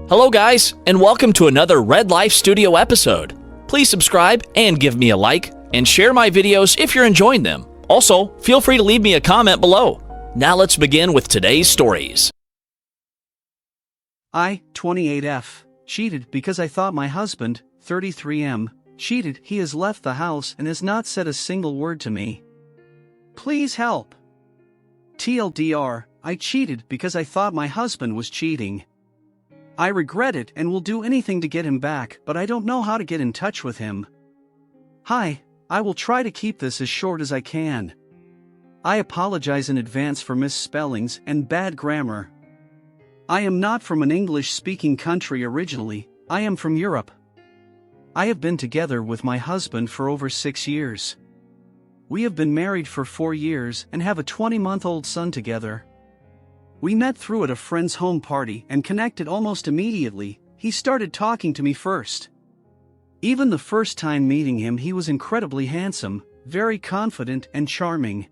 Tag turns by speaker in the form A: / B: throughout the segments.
A: Hello guys, and welcome to another Red Life Studio episode. Please subscribe and give me a like, and share my videos if you're enjoying them. Also, feel free to leave me a comment below. Now let's begin with today's stories.
B: I, 28F, cheated because I thought my husband, 33M, cheated. He has left the house and has not said a single word to me. Please help. TLDR, I cheated because I thought my husband was cheating. I regret it and will do anything to get him back, but I don't know how to get in touch with him. Hi, I will try to keep this as short as I can. I apologize in advance for misspellings and bad grammar. I am not from an English-speaking country originally, I am from Europe. I have been together with my husband for over 6 years. We have been married for 4 years and have a 20-month-old son together. We met through at a friend's home party and connected almost immediately. He started talking to me first. Even the first time meeting him, he was incredibly handsome, very confident and charming.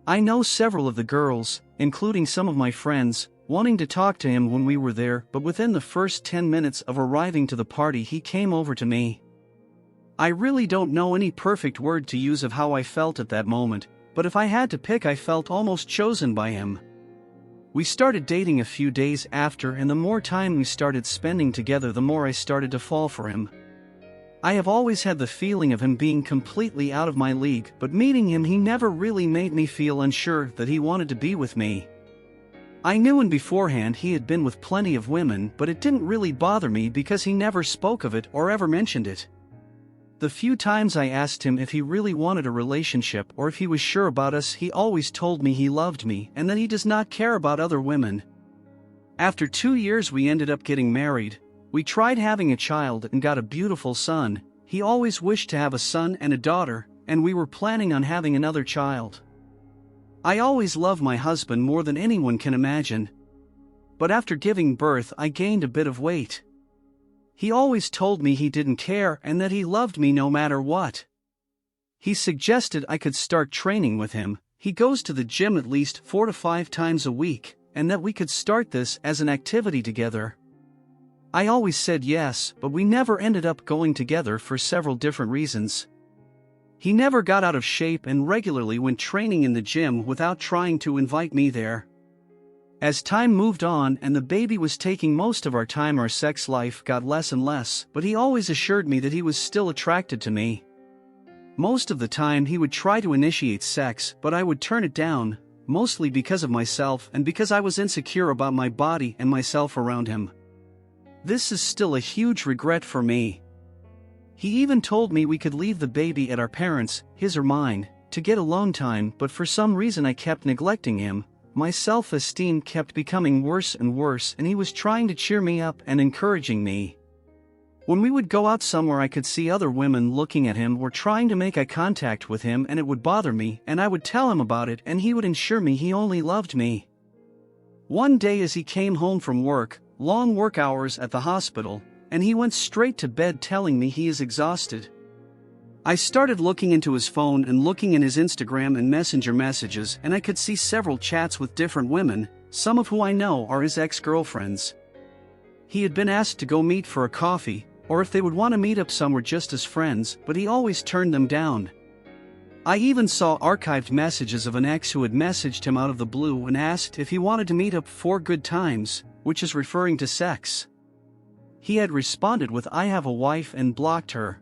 B: I know several of the girls, including some of my friends, wanting to talk to him when we were there, but within the first 10 minutes of arriving to the party he came over to me. I really don't know any perfect word to use of how I felt at that moment, but if I had to pick, I felt almost chosen by him. We started dating a few days after, and the more time we started spending together, the more I started to fall for him. I have always had the feeling of him being completely out of my league, but meeting him, he never really made me feel unsure that he wanted to be with me. I knew in beforehand he had been with plenty of women, but it didn't really bother me because he never spoke of it or ever mentioned it. The few times I asked him if he really wanted a relationship or if he was sure about us, he always told me he loved me and that he does not care about other women. After 2 years we ended up getting married. We tried having a child and got a beautiful son. He always wished to have a son and a daughter, and we were planning on having another child. I always loved my husband more than anyone can imagine. But after giving birth I gained a bit of weight. He always told me he didn't care and that he loved me no matter what. He suggested I could start training with him. He goes to the gym at least 4 to 5 times a week, and that we could start this as an activity together. I always said yes, but we never ended up going together for several different reasons. He never got out of shape and regularly went training in the gym without trying to invite me there. As time moved on and the baby was taking most of our time, our sex life got less and less, but he always assured me that he was still attracted to me. Most of the time he would try to initiate sex, but I would turn it down, mostly because of myself and because I was insecure about my body and myself around him. This is still a huge regret for me. He even told me we could leave the baby at our parents', his or mine, to get alone time, but for some reason I kept neglecting him. My self-esteem kept becoming worse and worse, and he was trying to cheer me up and encouraging me. When we would go out somewhere, I could see other women looking at him or trying to make eye contact with him, and it would bother me, and I would tell him about it, and he would assure me he only loved me. One day as he came home from work, long work hours at the hospital, and he went straight to bed telling me he is exhausted. I started looking into his phone and looking in his Instagram and Messenger messages, and I could see several chats with different women, some of who I know are his ex-girlfriends. He had been asked to go meet for a coffee, or if they would want to meet up somewhere just as friends, but he always turned them down. I even saw archived messages of an ex who had messaged him out of the blue and asked if he wanted to meet up for good times, which is referring to sex. He had responded with "I have a wife" and blocked her.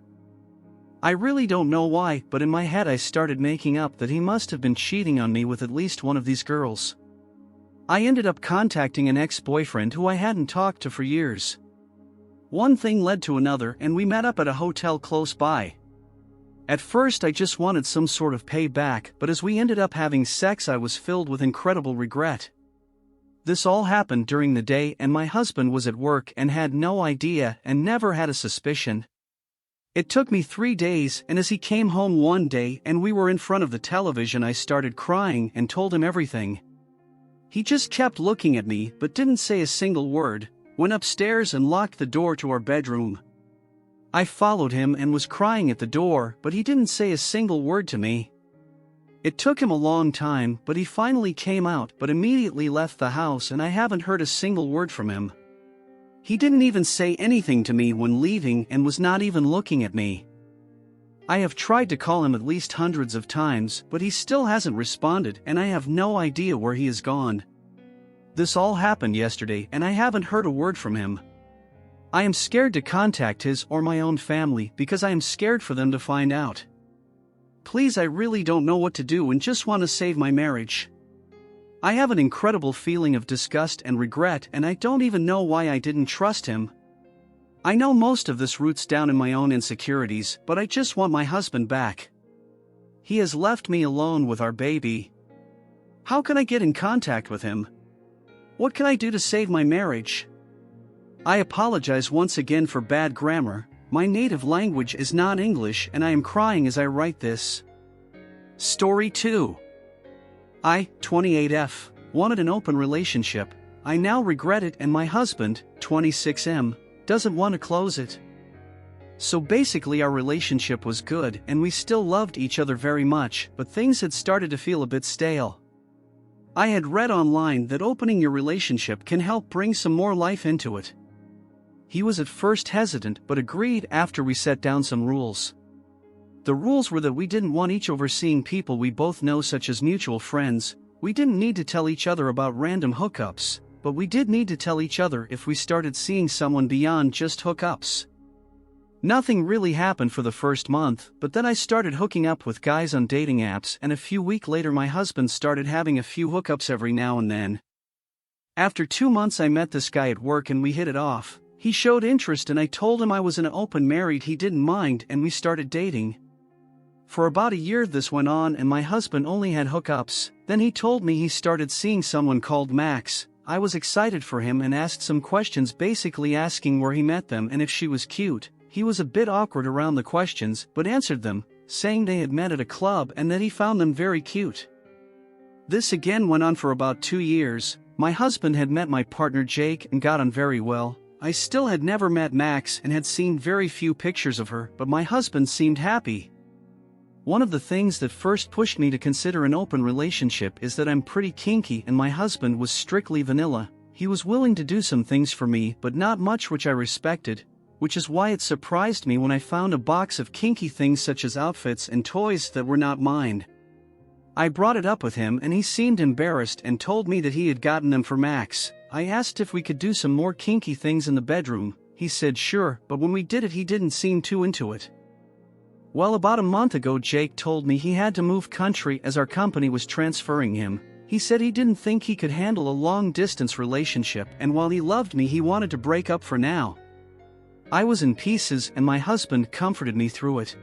B: I really don't know why, but in my head I started making up that he must have been cheating on me with at least one of these girls. I ended up contacting an ex-boyfriend who I hadn't talked to for years. One thing led to another, and we met up at a hotel close by. At first I just wanted some sort of payback, but as we ended up having sex I was filled with incredible regret. This all happened during the day, and my husband was at work and had no idea and never had a suspicion. It took me 3 days, and as he came home one day and we were in front of the television, I started crying and told him everything. He just kept looking at me but didn't say a single word, went upstairs and locked the door to our bedroom. I followed him and was crying at the door, but he didn't say a single word to me. It took him a long time, but he finally came out but immediately left the house, and I haven't heard a single word from him. He didn't even say anything to me when leaving and was not even looking at me. I have tried to call him at least hundreds of times, but he still hasn't responded and I have no idea where he has gone. This all happened yesterday and I haven't heard a word from him. I am scared to contact his or my own family because I am scared for them to find out. Please, I really don't know what to do and just want to save my marriage. I have an incredible feeling of disgust and regret and I don't even know why I didn't trust him. I know most of this roots down in my own insecurities, but I just want my husband back. He has left me alone with our baby. How can I get in contact with him? What can I do to save my marriage? I apologize once again for bad grammar. My native language is not English and I am crying as I write this. Story 2. I, 28F, wanted an open relationship. I now regret it and my husband, 26M, doesn't want to close it. So basically our relationship was good and we still loved each other very much, but things had started to feel a bit stale. I had read online that opening your relationship can help bring some more life into it. He was at first hesitant but agreed after we set down some rules. The rules were that we didn't want each overseeing people we both know, such as mutual friends. We didn't need to tell each other about random hookups, but we did need to tell each other if we started seeing someone beyond just hookups. Nothing really happened for the first month, but then I started hooking up with guys on dating apps and a few weeks later my husband started having a few hookups every now and then. After 2 months I met this guy at work and we hit it off. He showed interest and I told him I was in an open married, he didn't mind and we started dating. For about a year this went on and my husband only had hookups. Then he told me he started seeing someone called Max. I was excited for him and asked some questions, basically asking where he met them and if she was cute. He was a bit awkward around the questions but answered them, saying they had met at a club and that he found them very cute. This again went on for about 2 years. My husband had met my partner Jake and got on very well. I still had never met Max and had seen very few pictures of her, but my husband seemed happy. One of the things that first pushed me to consider an open relationship is that I'm pretty kinky and my husband was strictly vanilla. He was willing to do some things for me but not much, which I respected, which is why it surprised me when I found a box of kinky things such as outfits and toys that were not mine. I brought it up with him and he seemed embarrassed and told me that he had gotten them for Max. I asked if we could do some more kinky things in the bedroom. He said sure, but when we did it he didn't seem too into it. Well, about a month ago Jake told me he had to move country as our company was transferring him. He said he didn't think he could handle a long-distance relationship and while he loved me he wanted to break up for now. I was in pieces and my husband comforted me through it.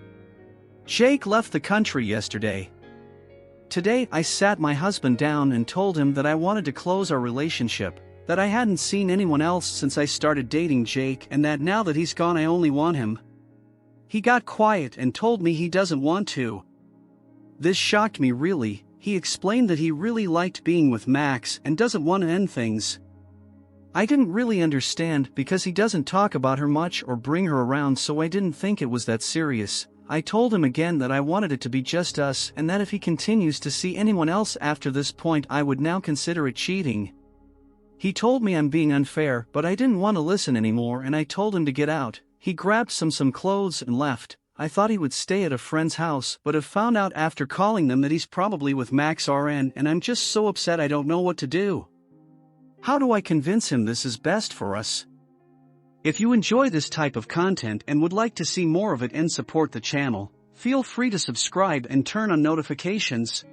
B: Jake left the country yesterday. Today I sat my husband down and told him that I wanted to close our relationship, that I hadn't seen anyone else since I started dating Jake and that now that he's gone I only want him. He got quiet and told me he doesn't want to. This shocked me really. He explained that he really liked being with Max and doesn't want to end things. I didn't really understand because he doesn't talk about her much or bring her around, so I didn't think it was that serious. I told him again that I wanted it to be just us and that if he continues to see anyone else after this point I would now consider it cheating. He told me I'm being unfair, but I didn't want to listen anymore and I told him to get out. He grabbed some clothes and left. I thought he would stay at a friend's house, but have found out after calling them that he's probably with Max RN and I'm just so upset I don't know what to do. How do I convince him this is best for us? If you enjoy this type of content and would like to see more of it and support the channel, feel free to subscribe and turn on notifications.